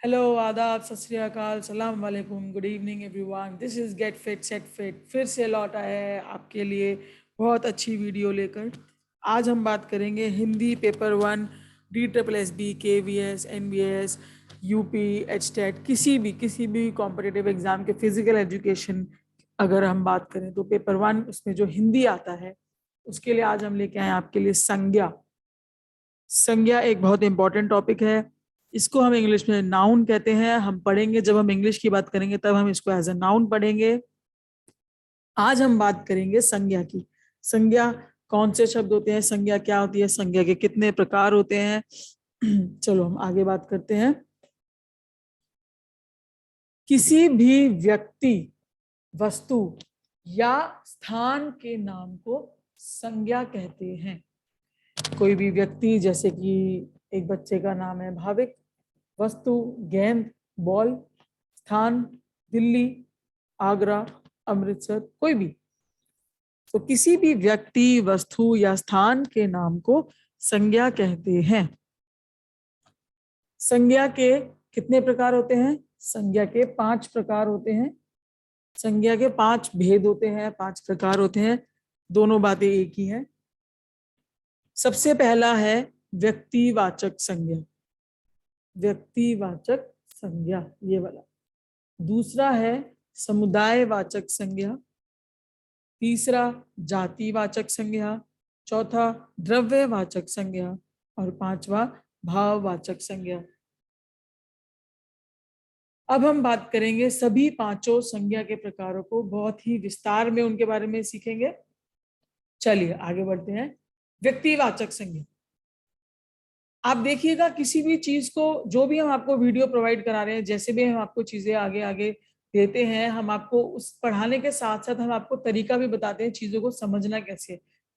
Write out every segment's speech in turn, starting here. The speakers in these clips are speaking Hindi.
हेलो, आदाब, सत श्री अकाल, सलाम वालेकुम, good evening everyone. This is get fit set fit. फिर से लौटा है आपके लिए बहुत अच्छी वीडियो लेकर। आज हम बात करेंगे Hindi paper 1, DSSB, KVS, NVS, UP, HTET, किसी भी कॉम्पिटिटिव एग्जाम के फिजिकल एजुकेशन अगर हम बात करें तो पेपर 1 उसमें जो हिंदी आता है उसके लिए आज हम लेके आए आपके लिए संज्ञा। संज्ञा एक बहुत इंपॉर्टेंट टॉपिक है। इसको हम इंग्लिश में नाउन कहते हैं। हम पढ़ेंगे, जब हम इंग्लिश की बात करेंगे तब हम इसको एज अ नाउन पढ़ेंगे। आज हम बात करेंगे संज्ञा की। संज्ञा कौन से शब्द होते हैं, संज्ञा क्या होती है, संज्ञा के कितने प्रकार होते हैं। चलो हम आगे बात करते हैं। किसी भी व्यक्ति, वस्तु या स्थान के नाम को संज्ञा कहते हैं। कोई भी व्यक्ति, जैसे कि एक बच्चे का नाम है भाविक, वस्तु गेंद, बॉल, स्थान दिल्ली, आगरा, अमृतसर, कोई भी। तो किसी भी व्यक्ति, वस्तु या स्थान के नाम को संज्ञा कहते हैं। संज्ञा के कितने प्रकार होते हैं? संज्ञा के 5 प्रकार होते हैं। संज्ञा के 5 भेद होते हैं, 5 प्रकार होते हैं। दोनों बातें एक ही हैं। सबसे पहला है व्यक्तिवाचक संज्ञा। व्यक्तिवाचक संज्ञा, ये वाला। दूसरा है समुदायवाचक संज्ञा। तीसरा जातिवाचक संज्ञा। चौथा द्रव्यवाचक संज्ञा। और पांचवा भाववाचक संज्ञा। अब हम बात करेंगे सभी पांचों संज्ञा के प्रकारों को, बहुत ही विस्तार में उनके बारे में सीखेंगे। चलिए आगे बढ़ते हैं। व्यक्तिवाचक संज्ञा। आप देखिएगा किसी भी चीज को, जो भी हम आपको वीडियो प्रोवाइड करा रहे हैं, जैसे भी हम आपको चीजें आगे आगे देते हैं, हम आपको उस पढ़ाने के साथ साथ हम आपको तरीका भी बताते हैं चीजों को समझना कैसे।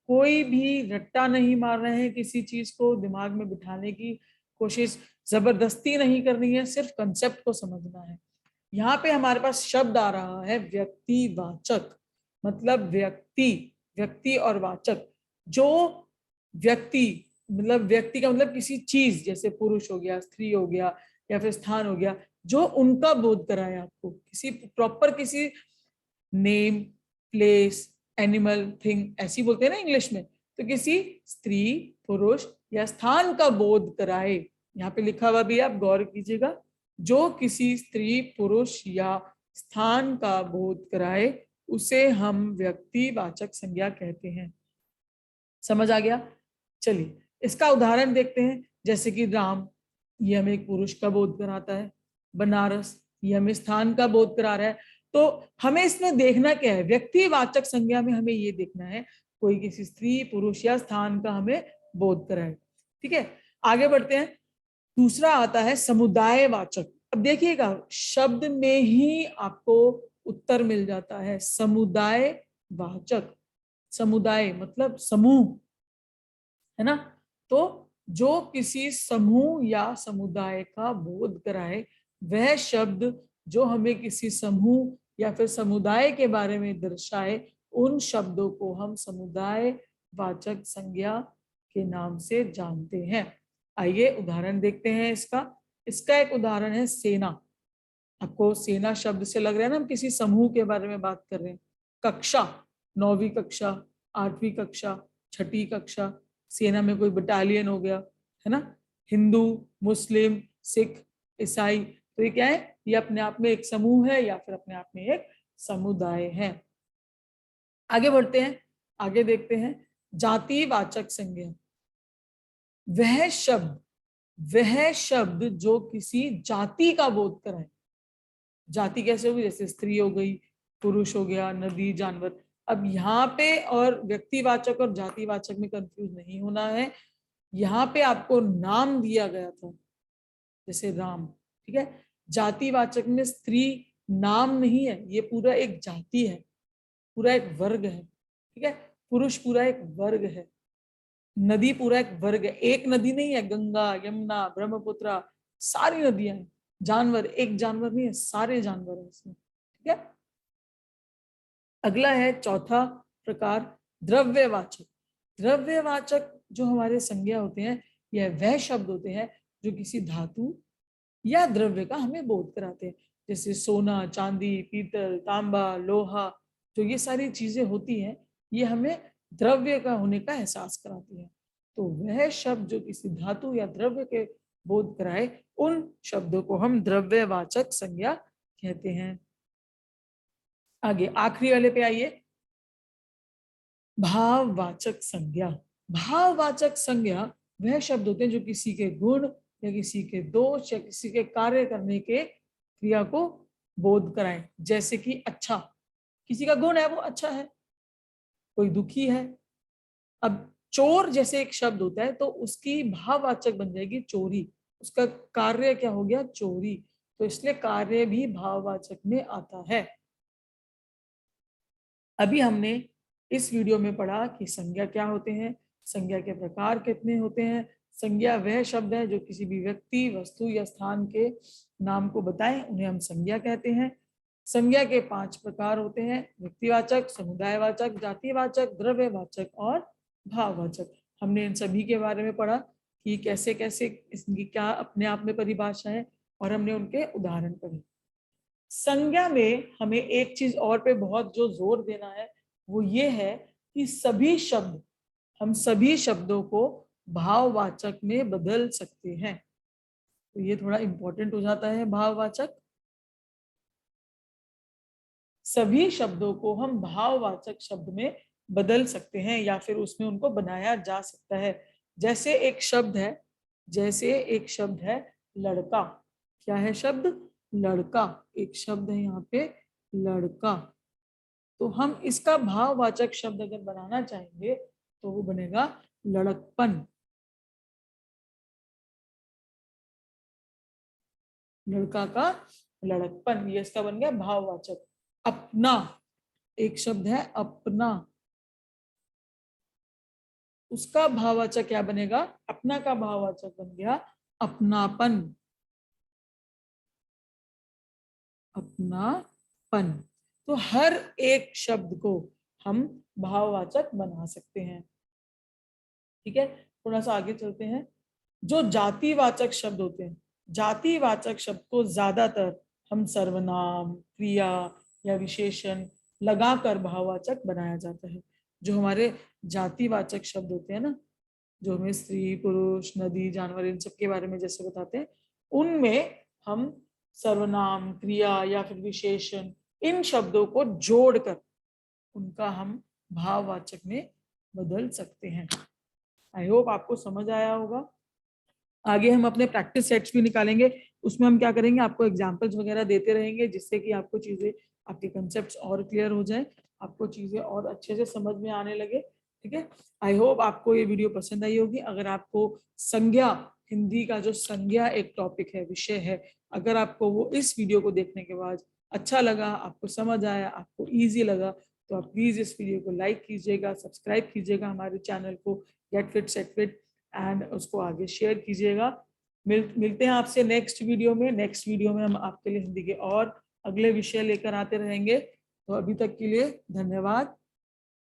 कोई भी रट्टा नहीं मार रहे हैं, किसी चीज को दिमाग में बिठाने की कोशिश जबरदस्ती नहीं करनी है, सिर्फ कंसेप्ट को समझना है। यहाँ पे हमारे पास शब्द आ रहा है व्यक्तिवाचक, मतलब व्यक्ति, व्यक्ति और वाचक। जो व्यक्ति, मतलब व्यक्ति का मतलब किसी चीज, जैसे पुरुष हो गया, स्त्री हो गया, या फिर स्थान हो गया, जो उनका बोध कराए आपको, किसी प्रॉपर किसी नेम, प्लेस, एनिमल, थिंग, ऐसी बोलते हैं ना इंग्लिश में। तो किसी स्त्री, पुरुष या स्थान का बोध कराए। यहाँ पे लिखा हुआ भी है, आप गौर कीजिएगा। जो किसी स्त्री, पुरुष या स्थान का बोध कराए उसे हम व्यक्तिवाचक संज्ञा कहते हैं। समझ आ गया? चलिए इसका उदाहरण देखते हैं। जैसे कि राम, ये हमें एक पुरुष का बोध कराता है। बनारस, ये हमें स्थान का बोध करा रहा है। तो हमें इसमें देखना क्या है? व्यक्तिवाचक संज्ञा में हमें ये देखना है कोई किसी स्त्री, पुरुष या स्थान का हमें बोध कराए। ठीक है, आगे बढ़ते हैं। दूसरा आता है समुदायवाचक। अब देखिएगा, शब्द में ही आपको उत्तर मिल जाता है। समुदायवाचक, समुदाय मतलब समूह, है ना। तो जो किसी समूह या समुदाय का बोध कराए, वह शब्द जो हमें किसी समूह या फिर समुदाय के बारे में दर्शाए, उन शब्दों को हम समुदाय वाचक संज्ञा के नाम से जानते हैं। आइए उदाहरण देखते हैं इसका। इसका एक उदाहरण है सेना। आपको सेना शब्द से लग रहा है ना हम किसी समूह के बारे में बात कर रहे हैं। कक्षा, 9वीं कक्षा, 8वीं कक्षा, 6ठी कक्षा, सेना में कोई बटालियन हो गया, है ना। हिंदू, मुस्लिम, सिख, ईसाई, तो ये क्या है? ये अपने आप में एक समूह है या फिर अपने आप में एक समुदाय है। आगे बढ़ते हैं, आगे देखते हैं जातिवाचक संज्ञा। वह शब्द जो किसी जाति का बोध कराए। जाति कैसे होगी? जैसे स्त्री हो गई, पुरुष हो गया, नदी, जानवर। अब यहाँ पे और व्यक्तिवाचक और जातिवाचक में कंफ्यूज नहीं होना है। यहाँ पे आपको नाम दिया गया था, जैसे राम, ठीक है। जातिवाचक में स्त्री नाम नहीं है, ये पूरा एक जाति है, पूरा एक वर्ग है, ठीक है। पुरुष पूरा एक वर्ग है, नदी पूरा एक वर्ग है, एक नदी नहीं है। गंगा, यमुना, ब्रह्मपुत्र, सारी नदियां हैं। जानवर एक जानवर नहीं है, सारे जानवर हैं इसमें, ठीक है। अगला है चौथा प्रकार, द्रव्यवाचक। द्रव्यवाचक जो हमारे संज्ञा होते हैं, यह वह शब्द होते हैं जो किसी धातु या द्रव्य का हमें बोध कराते हैं। जैसे सोना, चांदी, पीतल, तांबा, लोहा, जो ये सारी चीजें होती हैं, ये हमें द्रव्य का होने का एहसास कराती है। तो वह शब्द जो किसी धातु या द्रव्य के बोध कराए, उन शब्दों को हम द्रव्यवाचक संज्ञा कहते हैं। आगे आखिरी वाले पे आइए, भाववाचक संज्ञा। भाववाचक संज्ञा वह शब्द होते हैं जो किसी के गुण या किसी के दोष या किसी के कार्य करने के क्रिया को बोध कराएं। जैसे कि अच्छा, किसी का गुण है वो अच्छा है, कोई दुखी है। अब चोर जैसे एक शब्द होता है तो उसकी भाववाचक बन जाएगी चोरी, उसका कार्य क्या हो गया, चोरी। तो इसलिए कार्य भी भाववाचक में आता है। अभी हमने इस वीडियो में पढ़ा कि संज्ञा क्या होते हैं, संज्ञा के प्रकार कितने होते हैं। संज्ञा वह शब्द है जो किसी भी व्यक्ति, वस्तु या स्थान के नाम को बताएं, उन्हें हम संज्ञा कहते हैं। संज्ञा के 5 प्रकार होते हैं, व्यक्तिवाचक, समुदायवाचक, जातिवाचक, द्रव्यवाचक और भाववाचक। हमने इन सभी के बारे में पढ़ा कि कैसे कैसे इसकी क्या अपने आप में परिभाषा है, और हमने उनके उदाहरण पढ़े। संज्ञा में हमें एक चीज और पे बहुत जो जोर देना है वो ये है कि सभी शब्द, हम सभी शब्दों को भाववाचक में बदल सकते हैं। तो ये थोड़ा इंपॉर्टेंट हो जाता है। भाववाचक, सभी शब्दों को हम भाववाचक शब्द में बदल सकते हैं या फिर उसमें उनको बनाया जा सकता है। जैसे एक शब्द है, जैसे एक शब्द है लड़का। क्या है शब्द, लड़का। एक शब्द है यहाँ पे लड़का। तो हम इसका भाववाचक शब्द अगर बनाना चाहेंगे तो वो बनेगा लड़कपन। लड़का का लड़कपन, ये इसका बन गया भाववाचक। अपना, एक शब्द है अपना, उसका भाववाचक क्या बनेगा, अपना का भाववाचक बन गया अपनापन। अपनापन। तो हर एक शब्द को हम भाववाचक बना सकते हैं। ठीक है, थोड़ा सा आगे चलते हैं। जो जातिवाचक शब्द होते हैं, जातिवाचक शब्द को ज्यादातर हम सर्वनाम, क्रिया या विशेषण लगाकर भाववाचक बनाया जाता है। जो हमारे जातिवाचक शब्द होते हैं ना, जो हमें स्त्री, पुरुष, नदी, जानवर, इन सब के बारे में जैसे बताते हैं, उनमें हम सर्वनाम, क्रिया या फिर विशेषण, इन शब्दों को जोड़कर उनका हम भाववाचक में बदल सकते हैं। आई होप आपको समझ आया होगा। आगे हम अपने प्रैक्टिस सेट्स भी निकालेंगे, उसमें हम क्या करेंगे, आपको एग्जांपल्स वगैरह देते रहेंगे जिससे कि आपको चीजें, आपके कंसेप्ट्स और क्लियर हो जाए, आपको चीजें और अच्छे से समझ में आने लगे। ठीक है, आई होप आपको ये वीडियो पसंद आई होगी। अगर आपको संज्ञा, हिंदी का जो संज्ञा एक टॉपिक है, विषय है, अगर आपको वो इस वीडियो को देखने के बाद अच्छा लगा, आपको समझ आया, आपको ईजी लगा, तो आप प्लीज इस वीडियो को लाइक कीजिएगा, सब्सक्राइब कीजिएगा हमारे चैनल को get fit set fit, and उसको आगे शेयर कीजिएगा। मिलते हैं आपसे नेक्स्ट वीडियो में। नेक्स्ट वीडियो में हम आपके लिए हिंदी के और अगले विषय लेकर आते रहेंगे। तो अभी तक के लिए धन्यवाद।